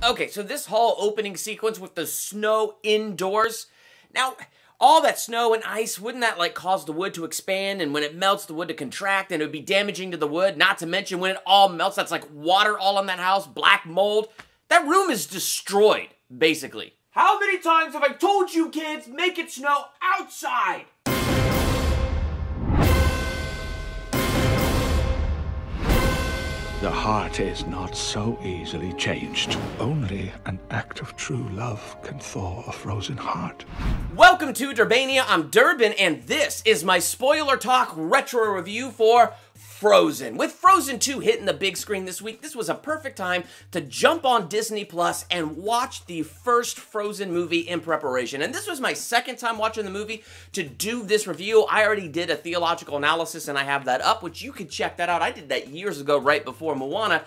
Okay, so this whole opening sequence with the snow indoors. Now, all that snow and ice, wouldn't that like cause the wood to expand, and when it melts, the wood to contract, and it would be damaging to the wood? Not to mention when it all melts, that's like water all on that house, black mold. That room is destroyed, basically. How many times have I told you kids, make it snow outside? The heart is not so easily changed. Only an act of true love can thaw a frozen heart. Welcome to Durbania. I'm Durbin, and this is my spoiler talk retro review for Frozen. With Frozen 2 hitting the big screen this week, this was a perfect time to jump on Disney Plus and watch the first Frozen movie in preparation. And this was my second time watching the movie to do this review. I already did a theological analysis and I have that up, which you can check that out. I did that years ago, right before Moana.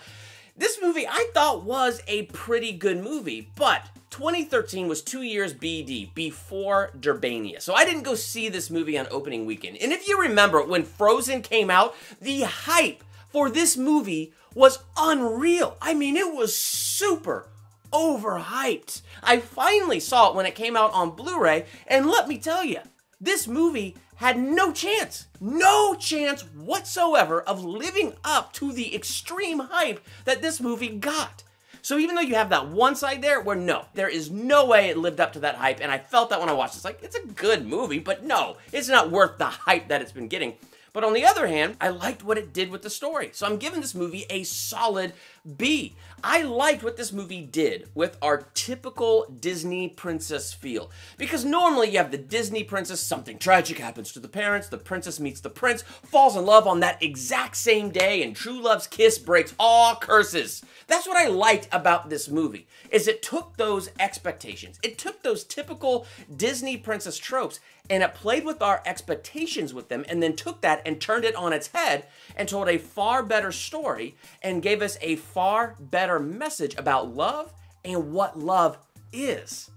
This movie I thought was a pretty good movie, but 2013 was 2 years BD, before Durbania. So I didn't go see this movie on opening weekend. And if you remember, when Frozen came out, the hype for this movie was unreal. I mean, it was super overhyped. I finally saw it when it came out on Blu-ray, and let me tell you, this movie had no chance whatsoever of living up to the extreme hype that this movie got. So even though you have that one side there where no, there is no way it lived up to that hype, and I felt that when I watched it. It's like, it's a good movie, but no, it's not worth the hype that it's been getting. But on the other hand, I liked what it did with the story. So I'm giving this movie a solid B. I liked what this movie did with our typical Disney princess feel. Because normally you have the Disney princess, something tragic happens to the parents, the princess meets the prince, falls in love on that exact same day, and true love's kiss breaks all curses. That's what I liked about this movie, is it took those expectations. It took those typical Disney princess tropes, and it played with our expectations with them, and then took that and turned it on its head and told a far better story and gave us a far better message about love and what love is.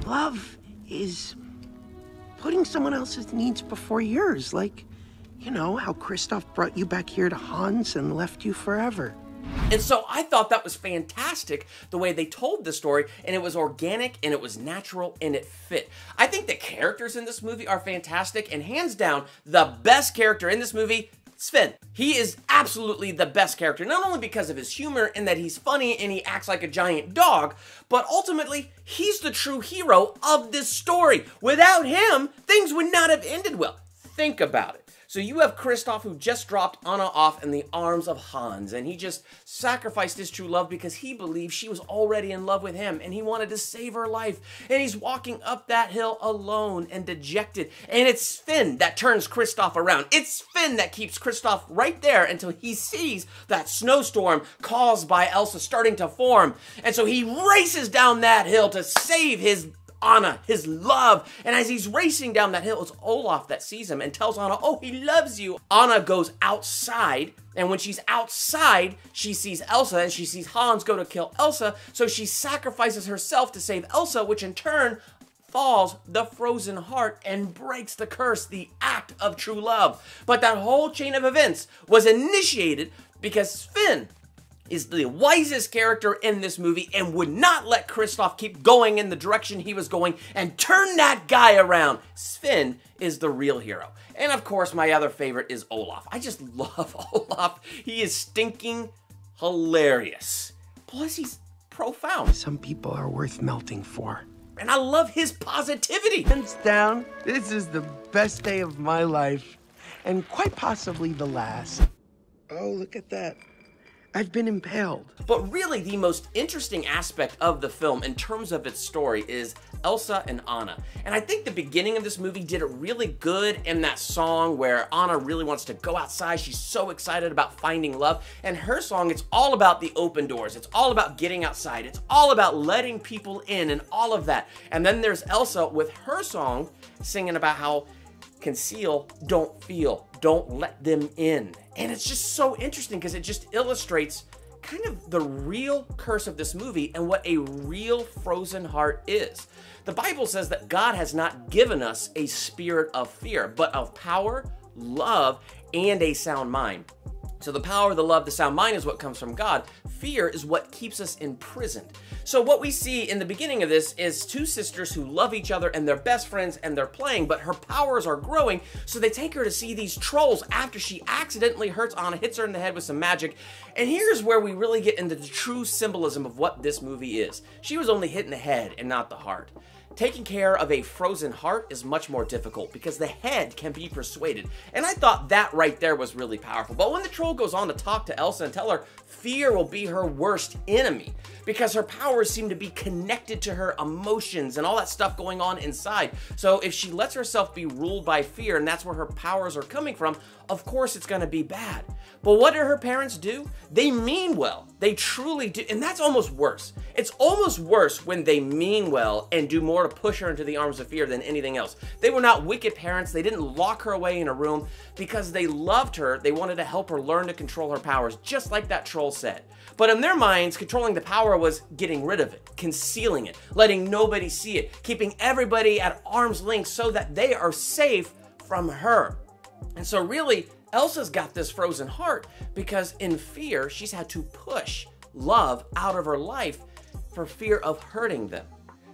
Love is putting someone else's needs before yours, like, you know, how Christoph brought you back here to Hans and left you forever. And so I thought that was fantastic, the way they told the story, and it was organic, and it was natural, and it fit. I think the characters in this movie are fantastic, and hands down, the best character in this movie, Sven. He is absolutely the best character, not only because of his humor and that he's funny and he acts like a giant dog, but ultimately, he's the true hero of this story. Without him, things would not have ended well. Think about it. So you have Christoph, who just dropped Anna off in the arms of Hans, and he just sacrificed his true love because he believed she was already in love with him, and he wanted to save her life. And he's walking up that hill alone and dejected, and it's Sven that turns Christoph around. It's Sven that keeps Christoph right there until he sees that snowstorm caused by Elsa starting to form. And so he races down that hill to save his Anna, his love. And as he's racing down that hill, it's Olaf that sees him and tells Anna, oh, he loves you. Anna goes outside, and when she's outside, she sees Elsa, and she sees Hans go to kill Elsa, so she sacrifices herself to save Elsa, which in turn thaws the frozen heart and breaks the curse, the act of true love. But that whole chain of events was initiated because Sven is the wisest character in this movie and would not let Christoph keep going in the direction he was going and turn that guy around. Sven is the real hero. And of course, my other favorite is Olaf. I just love Olaf. He is stinking hilarious. Plus, he's profound. Some people are worth melting for. And I love his positivity. Hands down, this is the best day of my life, and quite possibly the last. Oh, look at that. I've been impaled. But really, the most interesting aspect of the film in terms of its story is Elsa and Anna. And I think the beginning of this movie did it really good in that song where Anna really wants to go outside. She's so excited about finding love. And her song, it's all about the open doors. It's all about getting outside. It's all about letting people in and all of that. And then there's Elsa with her song singing about how conceal, don't feel, don't let them in. And it's just so interesting because it just illustrates kind of the real curse of this movie and what a real frozen heart is. The Bible says that God has not given us a spirit of fear, but of power, love, and a sound mind. So the power, the love, the sound mind is what comes from God. Fear is what keeps us imprisoned. So what we see in the beginning of this is two sisters who love each other and they're best friends and they're playing, but her powers are growing, so they take her to see these trolls after she accidentally hurts Anna, hits her in the head with some magic. And here's where we really get into the true symbolism of what this movie is. She was only hit in the head and not the heart. Taking care of a frozen heart is much more difficult because the head can be persuaded. And I thought that right there was really powerful. But when the troll goes on to talk to Elsa and tell her fear will be her worst enemy because her powers seem to be connected to her emotions and all that stuff going on inside. So if she lets herself be ruled by fear and that's where her powers are coming from, of course it's going to be bad. But what do her parents do? They mean well. They truly do. And that's almost worse. It's almost worse when they mean well and do more to push her into the arms of fear than anything else. They were not wicked parents. They didn't lock her away in a room because they loved her. They wanted to help her learn to control her powers, just like that troll said. But in their minds, controlling the power was getting rid of it, concealing it, letting nobody see it, keeping everybody at arm's length so that they are safe from her. And so really, Elsa's got this frozen heart because in fear, she's had to push love out of her life for fear of hurting them.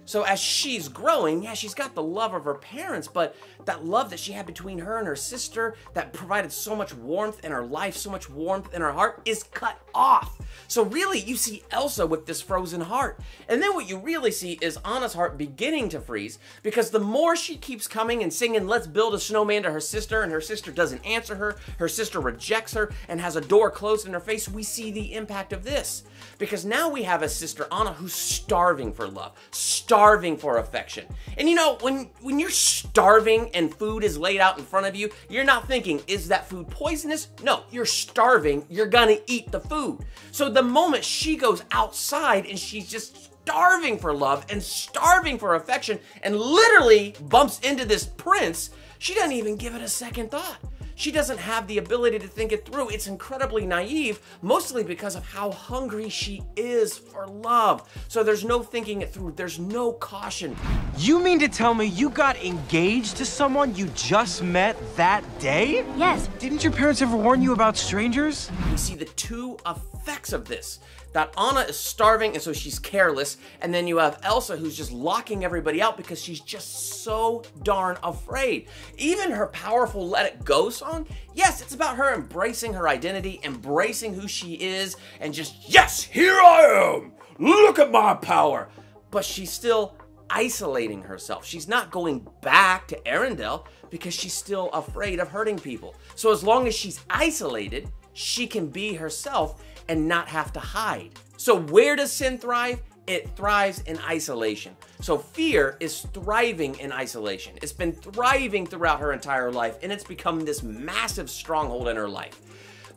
So as she's growing, yeah, she's got the love of her parents, but that love that she had between her and her sister that provided so much warmth in her life, so much warmth in her heart is cut off. So really, you see Elsa with this frozen heart. And then what you really see is Anna's heart beginning to freeze because the more she keeps coming and singing, let's build a snowman to her sister, and her sister doesn't answer her sister rejects her and has a door closed in her face, we see the impact of this. Because now we have a sister, Anna, who's starving for love, starving for affection. And you know, when you're starving and food is laid out in front of you, you're not thinking, is that food poisonous? No, you're starving, you're gonna eat the food. So the moment she goes outside and she's just starving for love and starving for affection and literally bumps into this prince, she doesn't even give it a second thought. She doesn't have the ability to think it through. It's incredibly naive, mostly because of how hungry she is for love. So there's no thinking it through. There's no caution. You mean to tell me you got engaged to someone you just met that day? Yes. Didn't your parents ever warn you about strangers? We see the two effects of this. That Anna is starving and so she's careless, and then you have Elsa who's just locking everybody out because she's just so darn afraid. Even her powerful Let It Go song, yes, it's about her embracing her identity, embracing who she is, and just, yes, here I am, look at my power. But she's still isolating herself. She's not going back to Arendelle because she's still afraid of hurting people. So as long as she's isolated, she can be herself and not have to hide. So where does sin thrive? It thrives in isolation. So fear is thriving in isolation. It's been thriving throughout her entire life, and it's become this massive stronghold in her life.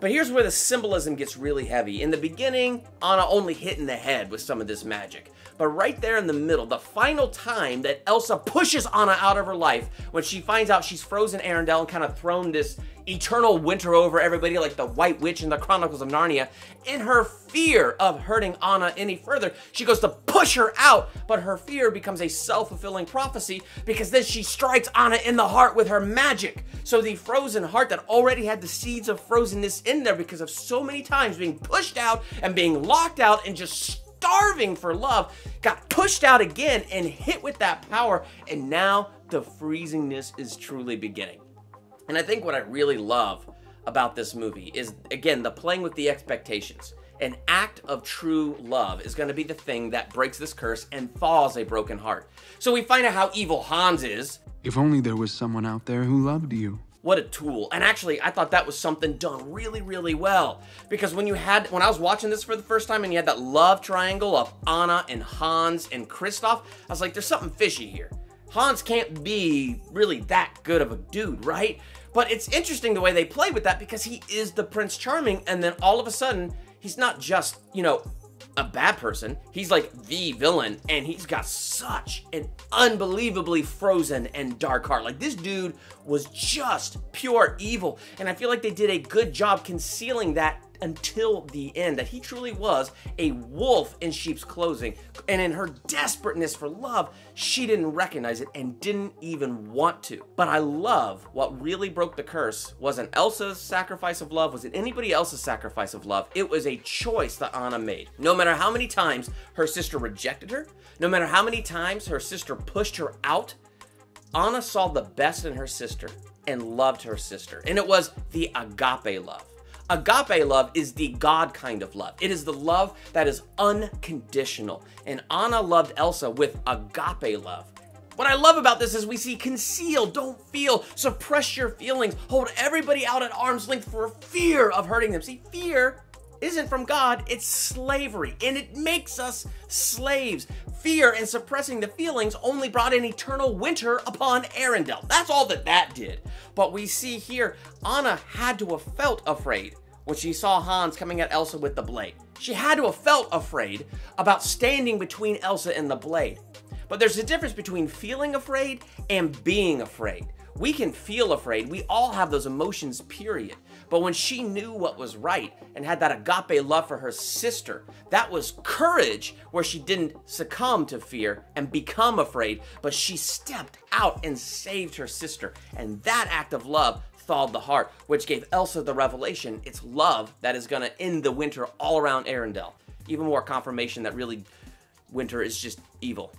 But here's where the symbolism gets really heavy. In the beginning, Anna only hit in the head with some of this magic. But right there in the middle, the final time that Elsa pushes Anna out of her life, when she finds out she's frozen Arendelle and kind of thrown this eternal winter over everybody like the White Witch in the Chronicles of Narnia, in her fear of hurting Anna any further, she goes to push her out, but her fear becomes a self-fulfilling prophecy because then she strikes Anna in the heart with her magic. So the frozen heart that already had the seeds of frozenness in there because of so many times being pushed out and being locked out and just starving for love, got pushed out again and hit with that power, and now the freezingness is truly beginning. And I think what I really love about this movie is, again, the playing with the expectations. An act of true love is going to be the thing that breaks this curse and thaws a broken heart. So we find out how evil Hans is. If only there was someone out there who loved you. What a tool. And actually, I thought that was something done really, really well. Because when I was watching this for the first time and you had that love triangle of Anna and Hans and Kristoff, I was like, there's something fishy here. Hans can't be really that good of a dude, right? But it's interesting the way they play with that because he is the Prince Charming, and then all of a sudden, he's not just, you know, a bad person. He's like the villain, and he's got such an unbelievably frozen and dark heart. Like, this dude was just pure evil, and I feel like they did a good job concealing that until the end that he truly was a wolf in sheep's clothing. And in her desperateness for love, she didn't recognize it and didn't even want to. But I love what really broke the curse wasn't Elsa's sacrifice of love, wasn't anybody else's sacrifice of love. It was a choice that Anna made. No matter how many times her sister rejected her, no matter how many times her sister pushed her out, Anna saw the best in her sister and loved her sister. And it was the agape love. Agape love is the God kind of love. It is the love that is unconditional. And Anna loved Elsa with agape love. What I love about this is we see conceal, don't feel, suppress your feelings, hold everybody out at arm's length for fear of hurting them. See, fear isn't from God, it's slavery, and it makes us slaves. Fear and suppressing the feelings only brought an eternal winter upon Arendelle. That's all that did. But we see here, Anna had to have felt afraid when she saw Hans coming at Elsa with the blade. She had to have felt afraid about standing between Elsa and the blade. But there's a difference between feeling afraid and being afraid. We can feel afraid. We all have those emotions, period. But when she knew what was right and had that agape love for her sister, that was courage where she didn't succumb to fear and become afraid, but she stepped out and saved her sister. And that act of love thawed the heart, which gave Elsa the revelation. It's love that is going to end the winter all around Arendelle. Even more confirmation that really winter is just evil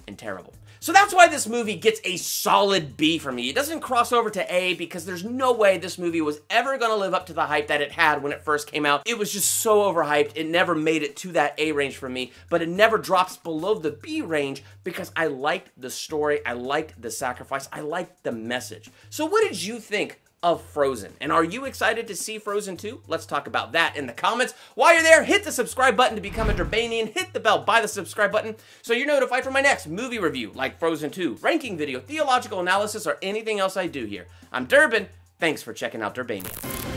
and terrible. So that's why this movie gets a solid B for me. It doesn't cross over to A because there's no way this movie was ever going to live up to the hype that it had when it first came out. It was just so overhyped. It never made it to that A range for me, but it never drops below the B range because I liked the story, I liked the sacrifice, I liked the message. So what did you think of Frozen? And are you excited to see Frozen 2? Let's talk about that in the comments. While you're there, hit the subscribe button to become a Durbanian, hit the bell by the subscribe button so you're notified for my next movie review like Frozen 2, ranking video, theological analysis, or anything else I do here. I'm Durbin. Thanks for checking out Durbania.